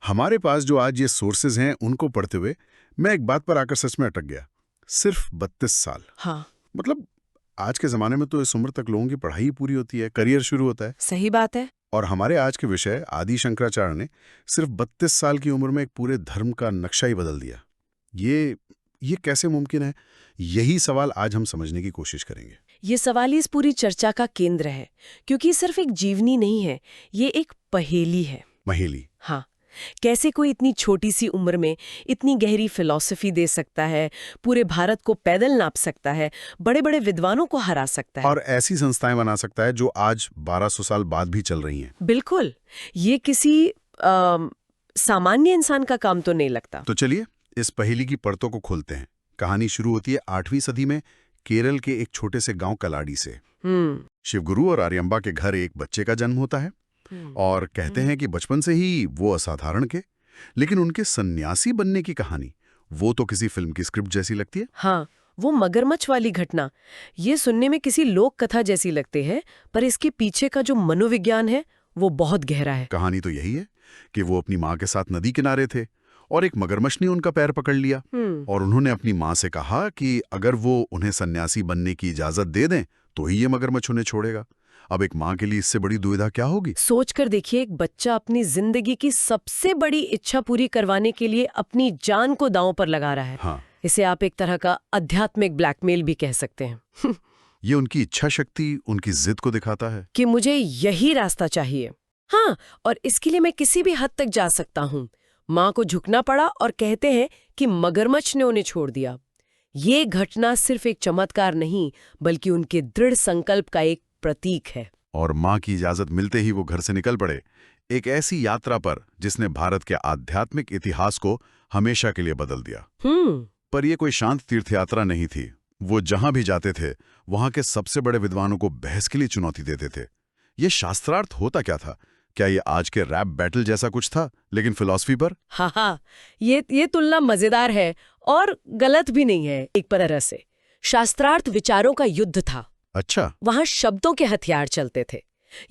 हमारे पास जो आज ये सोर्सेज हैं उनको पढ़ते हुए मैं एक बात पर आकर सच में अटक गया। सिर्फ 32 साल। हाँ, मतलब आज के जमाने में तो इस उम्र तक लोगों की पढ़ाई पूरी होती है, करियर शुरू होता है। सही बात है। और हमारे आज के विषय आदि शंकराचार्य ने सिर्फ 32 साल की उम्र में एक पूरे धर्म का नक्शा ही बदल दिया। ये कैसे मुमकिन है? यही सवाल आज हम समझने की कोशिश करेंगे। ये सवाल ही इस पूरी चर्चा का केंद्र है, क्योंकि सिर्फ एक जीवनी नहीं है, ये एक पहेली है। महेली। हाँ, कैसे कोई इतनी छोटी सी उम्र में इतनी गहरी फिलॉसफी दे सकता है, पूरे भारत को पैदल नाप सकता है, बड़े बड़े विद्वानों को हरा सकता है। और ऐसी संस्थाएं बना सकता है जो आज 1200 साल बाद भी चल रही हैं। बिल्कुल, ये किसी सामान्य इंसान का काम तो नहीं लगता। तो चलिए इस पहेली की परतों को खोलते हैं। कहानी शुरू होती है 8वीं सदी में केरल के एक छोटे से गांव कलाड़ी से। शिवगुरु और आर्यम्बा के घर एक बच्चे का जन्म होता है और कहते हैं कि बचपन से ही वो असाधारण के, लेकिन उनके सन्यासी बनने की कहानी वो तो किसी फिल्म की स्क्रिप्ट जैसी लगती है। हाँ, वो मगरमच्छ वाली घटना, ये सुनने में किसी लोक कथा जैसी लगती है, पर इसके पीछे का जो मनोविज्ञान है वो बहुत गहरा है। कहानी तो यही है कि वो अपनी माँ के साथ नदी किनारे थे और एक मगरमच्छ ने उनका पैर पकड़ लिया और उन्होंने अपनी माँ से कहा कि अगर वो उन्हें सन्यासी बनने की इजाजत दे दें तो ही ये मगरमच्छ उन्हें छोड़ेगा। अब एक माँ के लिए इससे बड़ी दुविधा क्या होगी? सोच कर देखिए, एक बच्चा अपनी जिंदगी की सबसे बड़ी इच्छा पूरी करवाने के लिए अपनी जान को दांव पर लगा रहा है। हाँ, इसे आप एक तरह का आध्यात्मिक ब्लैकमेल भी कह सकते हैं। ये उनकी इच्छा शक्ति, उनकी जिद को दिखाता है कि मुझे यही रास्ता चाहिए। हाँ, और इसके लिए मैं किसी भी हद तक जा सकता हूँ। माँ को झुकना पड़ा और कहते हैं कि मगरमच्छ ने उन्हें छोड़ दिया। ये घटना सिर्फ एक चमत्कार नहीं, बल्कि उनके दृढ़ संकल्प का एक प्रतीक है। और माँ की इजाजत मिलते ही वो घर से निकल पड़े, एक ऐसी यात्रा पर जिसने भारत के आध्यात्मिक इतिहास को हमेशा के लिए बदल दिया। पर यह कोई शांत तीर्थ यात्रा नहीं थी। वो जहां भी जाते थे वहां के सबसे बड़े विद्वानों को बहस के लिए चुनौती देते थे। ये शास्त्रार्थ होता क्या था? क्या ये आज के रैप बैटल जैसा कुछ था, लेकिन फिलॉसफी पर? हाँ, ये तुलना मजेदार है और गलत भी नहीं है। एक तरह से शास्त्रार्थ विचारों का युद्ध था। अच्छा। वहां शब्दों के हथियार चलते थे।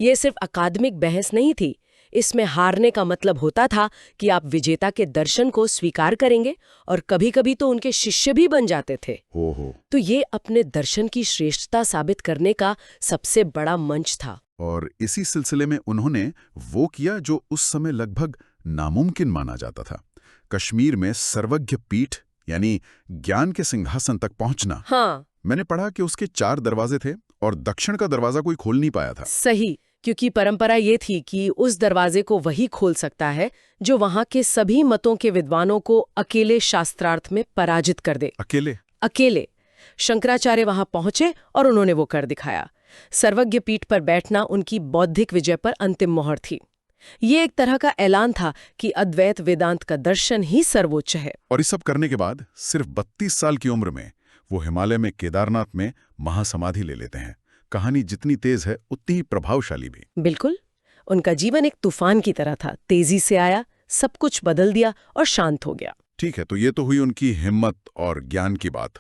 ये सिर्फ अकादमिक बहस नहीं थी। इसमें हारने का मतलब होता था कि आप विजेता के दर्शन को स्वीकार करेंगे और कभी-कभी तो उनके शिष्य भी बन जाते थे। ओहो। तो ये अपने दर्शन की श्रेष्ठता साबित करने का सबसे बड़ा मंच था। और इसी सिलसिले में उन्होंने वो किया जो उस समय लगभग नामुमकिन माना जाता था। कश्मीर में सर्वज्ञ पीठ यानी ज्ञान के सिंहासन तक पहुंचना। हाँ, मैंने पढ़ा कि उसके 4 दरवाजे थे और दक्षिण का दरवाजा कोई खोल नहीं पाया था। सही, क्योंकि परंपरा ये थी कि उस दरवाजे को वही खोल सकता है जो वहां के सभी मतों के विद्वानों को अकेले शास्त्रार्थ में पराजित कर दे। अकेले शंकराचार्य वहां पहुंचे और उन्होंने वो कर दिखाया। सर्वज्ञ पीठ पर बैठना उनकी बौद्धिक विजय पर अंतिम मोहर थी। ये एक तरह का ऐलान था कि अद्वैत वेदांत का दर्शन ही सर्वोच्च है। और इस सब करने के बाद सिर्फ 32 साल की उम्र में वो हिमालय में केदारनाथ में महासमाधि ले लेते हैं। कहानी जितनी तेज है उतनी ही प्रभावशाली भी। बिल्कुल, उनका जीवन एक तूफान की तरह था। तेजी से आया, सब कुछ बदल दिया और शांत हो गया। ठीक है, तो ये तो हुई उनकी हिम्मत और ज्ञान की बात।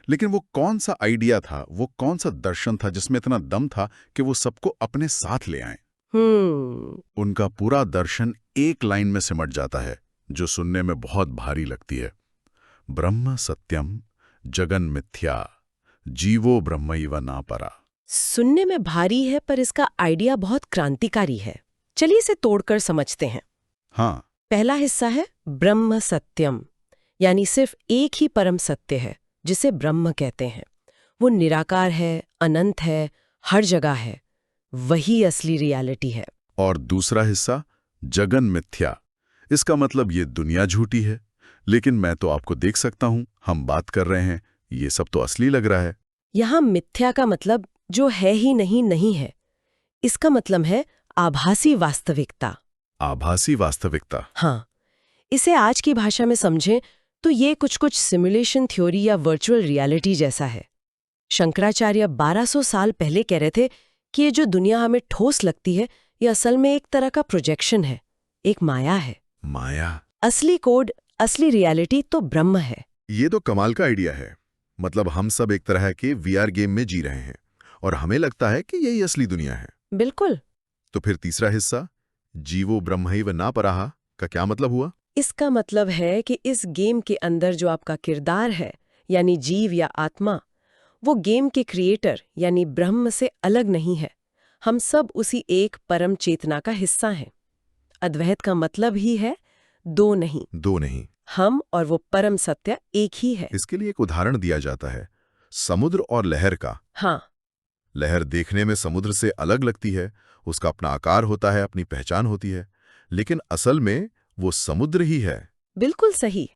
लेकिन वो कौन सा आइडिया था, वो कौन सा दर्शन था जिसमें इतना दम था कि वो सबको अपने साथ ले आए? उनका पूरा दर्शन एक लाइन में सिमट जाता है जो सुनने में बहुत भारी लगती है। ब्रह्म सत्यम जगन मिथ्या जीवो ब्रह्मैव न परा। सुनने में भारी है, पर इसका आइडिया बहुत क्रांतिकारी है। चलिए इसे तोड़कर समझते हैं। हाँ। पहला हिस्सा है ब्रह्म सत्यम, यानी सिर्फ एक ही परम सत्य है जिसे ब्रह्म कहते हैं। वो निराकार है, अनंत है, हर जगह है, वही असली रियलिटी है। और दूसरा हिस्सा जगन मिथ्या। इसका मतलब ये दुनिया झूठी है, लेकिन मैं तो आपको देख सकता हूं, हम बात कर रहे हैं, ये सब तो असली लग रहा है। यहां मिथ्या का मतलब जो है ही नहीं है। इसका मतलब है आभासी वास्तविकता। आभासी वास्तविकता। हाँ, इसे आज की भाषा में समझें तो ये कुछ सिमुलेशन थ्योरी या वर्चुअल रियलिटी जैसा है। शंकराचार्य 1200 साल पहले कह रहे थे कि ये जो दुनिया हमें ठोस लगती है, ये असल में एक तरह का प्रोजेक्शन है, एक माया है। माया। असली कोड, असली रियलिटी तो ब्रह्म है। ये तो कमाल का आइडिया है। मतलब हम सब एक तरह के VR गेम में जी रहे हैं और हमें लगता है कि यही असली दुनिया है। बिल्कुल। तो फिर तीसरा हिस्सा जीवो ब्रह्मैव न परः, का क्या मतलब हुआ? इसका मतलब है कि इस गेम के अंदर जो आपका किरदार है, यानी जीव या आत्मा, वो गेम के क्रिएटर यानी ब्रह्म से अलग नहीं है। हम सब उसी एक परम चेतना का हिस्सा हैं। अद्वैत का मतलब ही है दो नहीं। दो नहीं। हम और वो परम सत्य एक ही है। इसके लिए एक उदाहरण दिया जाता है, समुद्र और लहर का। हाँ। लहर देखने में समुद्र से अलग लगती है, उसका अपना आकार होता है, अपनी पहचान होती है, लेकिन असल में वो समुद्र ही है। बिल्कुल सही।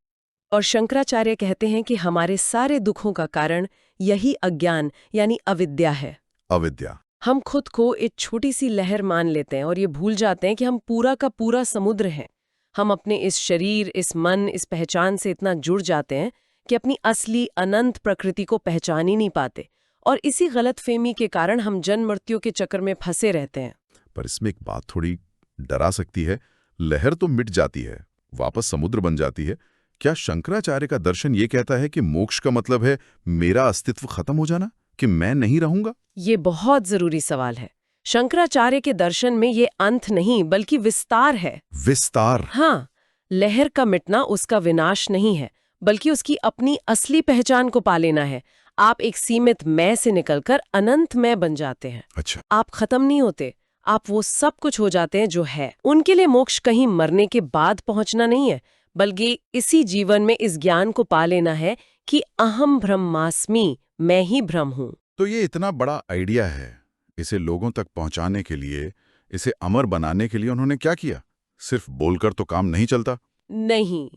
और शंकराचार्य कहते हैं कि हमारे सारे दुखों का कारण यही अज्ञान यानी अविद्या है। अविद्या। हम खुद को एक छोटी सी लहर मान लेते हैं और ये भूल जाते हैं कि हम पूरा का पूरा समुद्र हैं। हम अपने इस शरीर, इस मन, इस पहचान से इतना जुड़ जाते हैं कि अपनी असली अनंत प्रकृति को पहचान ही नहीं पाते, और इसी गलतफहमी के कारण हम जन्म मृत्यु के चक्कर में फंसे रहते हैं। पर इसमें एक बात थोड़ी डरा सकती है, लहर तो मिट जाती है, वापस समुद्र बन जाती है। क्या शंकराचार्य का दर्शन ये कहता है कि मोक्ष का मतलब है मेरा अस्तित्व खत्म हो जाना, कि मैं नहीं रहूंगा? ये बहुत जरूरी सवाल है। शंकराचार्य के दर्शन में ये अंत नहीं बल्कि विस्तार है। विस्तार। हाँ, लहर का मिटना उसका विनाश नहीं है, बल्कि उसकी अपनी असली पहचान को पा लेना है। आप एक सीमित मैं से निकलकर अनंत मैं बन जाते हैं। अच्छा। आप खत्म नहीं होते, आप वो सब कुछ हो जाते हैं जो है। उनके लिए मोक्ष कहीं मरने के बाद पहुंचना नहीं है, बल्कि इसी जीवन में इस ज्ञान को पा लेना है कि अहम ब्रह्मास्मि, मैं ही ब्रह्म हूं। तो ये इतना बड़ा आइडिया है, इसे लोगों तक पहुंचाने के लिए, इसे अमर बनाने के लिए उन्होंने क्या किया? सिर्फ बोलकर तो काम नहीं चलता। नहीं।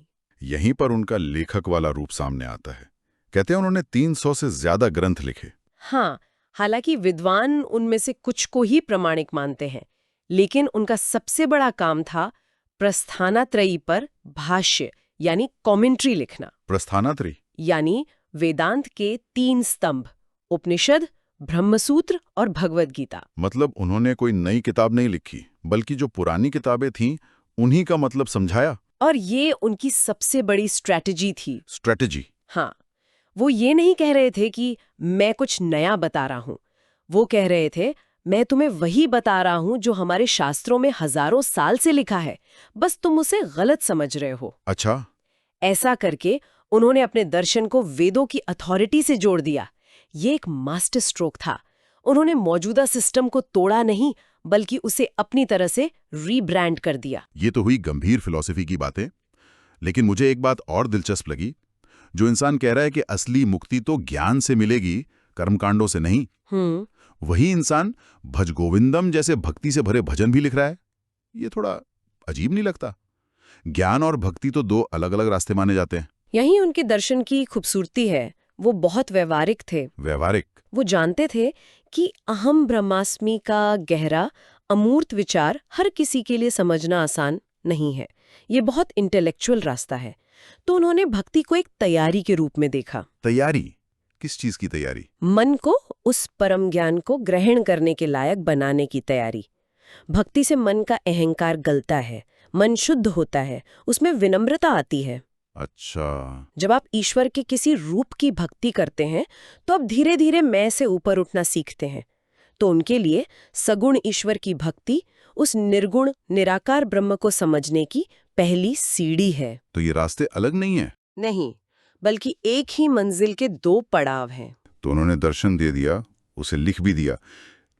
यहीं पर उनका लेखक वाला रूप सामने आता है। कहते हैं उन्होंने 300 से ज्यादा ग्रंथ लिखे। हाँ, हालांकि विद्वान उनमें से कुछ को ही प्रमाणिक मानते हैं, लेकिन उनका सबसे बड़ा काम था प्रस्थानात्रयी पर भाष्य यानी कमेंट्री लिखना। प्रस्थानात्रयी यानी वेदांत के 3 स्तंभ, उपनिषद, ब्रह्मसूत्र और भगवद गीता। मतलब उन्होंने कोई नई किताब नहीं लिखी, बल्कि जो पुरानी किताबें थीं उन्हीं का मतलब समझाया। और ये उनकी सबसे बड़ी स्ट्रैटेजी थी। स्ट्रैटेजी? हाँ, वो ये नहीं कह रहे थे कि मैं कुछ नया बता रहा हूं। वो कह रहे थे, मैं तुम्हें वही बता रहा हूं जो हमारे शास्त्रों में हजारों साल से लिखा है, बस तुम उसे गलत समझ रहे हो। अच्छा। ऐसा करके उन्होंने अपने दर्शन को वेदों की अथॉरिटी से जोड़ दिया। ये एक मास्टर स्ट्रोक था। उन्होंने मौजूदा सिस्टम को तोड़ा नहीं, बल्कि उसे अपनी तरह से रीब्रांड कर दिया। ये तो हुई गंभीर फिलॉसफी की बातें, लेकिन मुझे एक बात और दिलचस्प लगी। जो इंसान कह रहा है कि असली मुक्ति तो ज्ञान से मिलेगी, कर्मकांडों से नहीं, वही इंसान भज गोविंदम जैसे भक्ति से भरे भजन भी लिख रहा है। ये थोड़ा अजीब नहीं लगता? ज्ञान और भक्ति तो दो अलग अलग रास्ते माने जाते हैं। यही उनके दर्शन की खूबसूरती है। वो बहुत व्यवहारिक थे। व्यवहारिक? वो जानते थे कि अहम ब्रह्मास्मि का गहरा अमूर्त विचार हर किसी के लिए समझना आसान नहीं है। ये बहुत इंटेलेक्चुअल रास्ता है। तो उन्होंने भक्ति को एक तैयारी के रूप में देखा। तैयारी? किस चीज की तैयारी? मन को उस परम ज्ञान को ग्रहण करने के लायक बनाने की तैयारी। भक्ति से मन का अहंकार गलता है, मन शुद्ध होता है, उसमें विनम्रता आती है। अच्छा। जब आप ईश्वर के किसी रूप की भक्ति करते हैं तो आप धीरे धीरे मैं से ऊपर उठना सीखते हैं। तो उनके लिए सगुण ईश्वर की भक्ति उस निर्गुण निराकार ब्रह्म को समझने की पहली सीढ़ी है। तो ये रास्ते अलग नहीं है? नहीं, बल्कि एक ही मंजिल के 2 पड़ाव हैं। तो उन्होंने दर्शन दे दिया, उसे लिख भी दिया,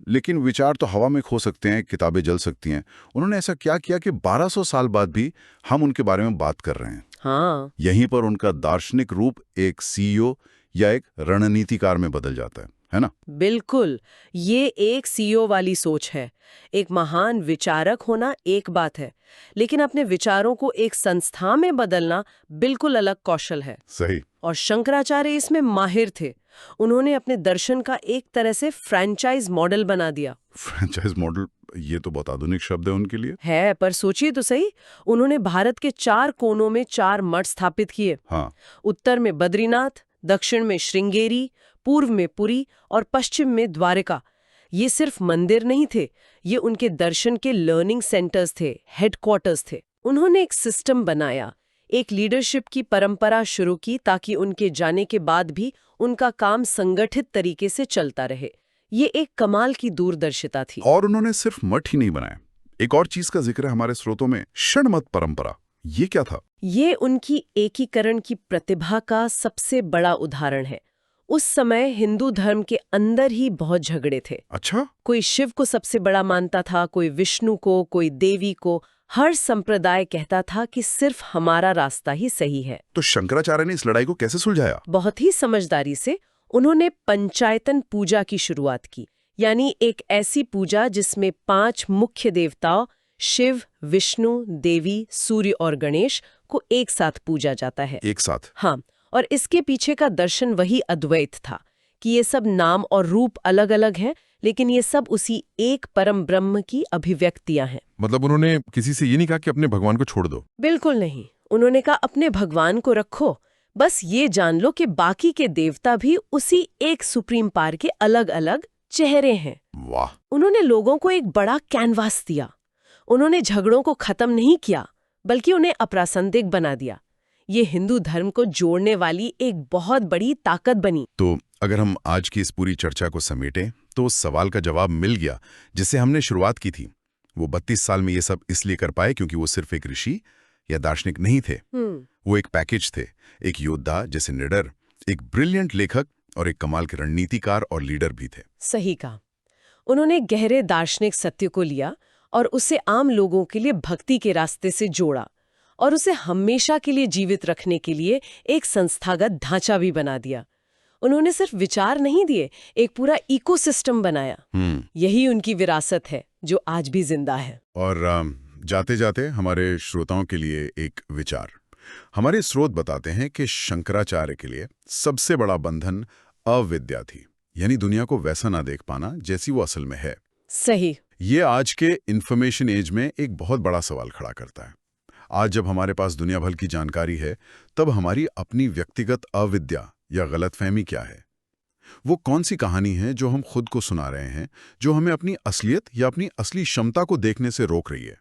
लेकिन विचार तो हवा में खो सकते हैं, किताबें जल सकती हैं। उन्होंने ऐसा क्या किया कि 1200 साल बाद भी हम उनके बारे में बात कर रहे हैं? हाँ। यहीं पर उनका दार्शनिक रूप एक सीईओ या एक रणनीतिकार में बदल जाता है ना? बिल्कुल, ये एक सीईओ वाली सोच है। एक महान विचारक होना एक बात है, लेकिन अपने विचारों को एक संस्था में बदलना बिल्कुल अलग कौशल है। सही। और शंकराचार्य इसमें माहिर थे। उन्होंने अपने दर्शन का एक तरह से फ्रैंचाइज मॉडल बना दिया। Franchise model? ये तो बहुत आधुनिक शब्द है उनके लिए। है, पर सोचिए तो सही। उन्होंने भारत के 4 कोनों में 4 मठ स्थापित किए। हाँ। उत्तर में बद्रीनाथ, दक्षिण में श्रृंगेरी, पूर्व में पुरी और पश्चिम में द्वारिका। ये सिर्फ मंदिर नहीं थे, ये उनके दर्शन के लर्निंग सेंटर्स थे, हेडक्वार्टर्स थे। उन्होंने एक सिस्टम बनाया, एक लीडरशिप की परंपरा शुरू की, ताकि उनके जाने के बाद भी उनका काम संगठित तरीके से चलता रहे। ये एक कमाल की दूरदर्शिता थी। और उन्होंने सिर्फ मठ ही नहीं बनाए, एक और चीज का जिक्र है हमारे स्रोतों में, षणमत परंपरा। ये क्या था? ये उनकी एकीकरण की प्रतिभा का सबसे बड़ा उदाहरण है। उस समय हिंदू धर्म के अंदर ही बहुत झगड़े थे। अच्छा। कोई शिव को सबसे बड़ा मानता था, कोई विष्णु को, कोई देवी को। हर संप्रदाय कहता था कि सिर्फ हमारा रास्ता ही सही है। तो शंकराचार्य ने इस लड़ाई को कैसे सुलझाया? बहुत ही समझदारी से उन्होंने पंचायतन पूजा की शुरुआत की, यानी एक ऐसी पूजा जिसमें 5 मुख्य देवताओं शिव, विष्णु, देवी, सूर्य और गणेश को एक साथ पूजा जाता है। एक साथ? हाँ, और इसके पीछे का दर्शन वही अद्वैत था कि ये सब नाम और रूप अलग अलग हैं, लेकिन ये सब उसी एक परम ब्रह्म की अभिव्यक्तियां हैं। मतलब उन्होंने किसी से ये नहीं कहा कि अपने भगवान को छोड़ दो? बिल्कुल नहीं। उन्होंने कहा अपने भगवान को रखो, बस ये जान लो कि बाकी के देवता भी उसी एक सुप्रीम पावर के अलग अलग चेहरे हैं। वाह! उन्होंने लोगों को एक बड़ा कैनवास दिया। उन्होंने झगड़ों को खत्म नहीं किया, बल्कि उन्हें अप्रासंगिक बना दिया। ये हिंदू धर्म को जोड़ने वाली एक बहुत बड़ी ताकत बनी। तो अगर हम आज की इस पूरी चर्चा को समेटें, तो उस सवाल का जवाब मिल गया जिससे हमने शुरुआत की थी। वो 32 साल में ये सब इसलिए कर पाए क्योंकि वो सिर्फ एक ऋषि या दार्शनिक नहीं थे। वो एक पैकेज थे, एक योद्धा जैसे निडर, एक ब्रिलियंट लेखक और एक कमाल के रणनीतिकार और लीडर भी थे। सही कहा। उन्होंने गहरे दार्शनिक सत्य को लिया और उसे आम लोगों के लिए भक्ति के रास्ते से जोड़ा, और उसे हमेशा के लिए जीवित रखने के लिए एक संस्थागत ढांचा भी बना दिया। उन्होंने सिर्फ विचार नहीं दिए, एक पूरा इकोसिस्टम बनाया। यही उनकी विरासत है जो आज भी जिंदा है। और जाते जाते हमारे श्रोताओं के लिए एक विचार। हमारे स्रोत बताते हैं कि शंकराचार्य के लिए सबसे बड़ा बंधन अविद्या थी, यानी दुनिया को वैसा ना देख पाना जैसी वो असल में है। सही। ये आज के इंफॉर्मेशन एज में एक बहुत बड़ा सवाल खड़ा करता है। आज जब हमारे पास दुनिया भर की जानकारी है, तब हमारी अपनी व्यक्तिगत अविद्या या गलतफहमी क्या है? वो कौन सी कहानी है जो हम खुद को सुना रहे हैं, जो हमें अपनी असलियत या अपनी असली क्षमता को देखने से रोक रही है?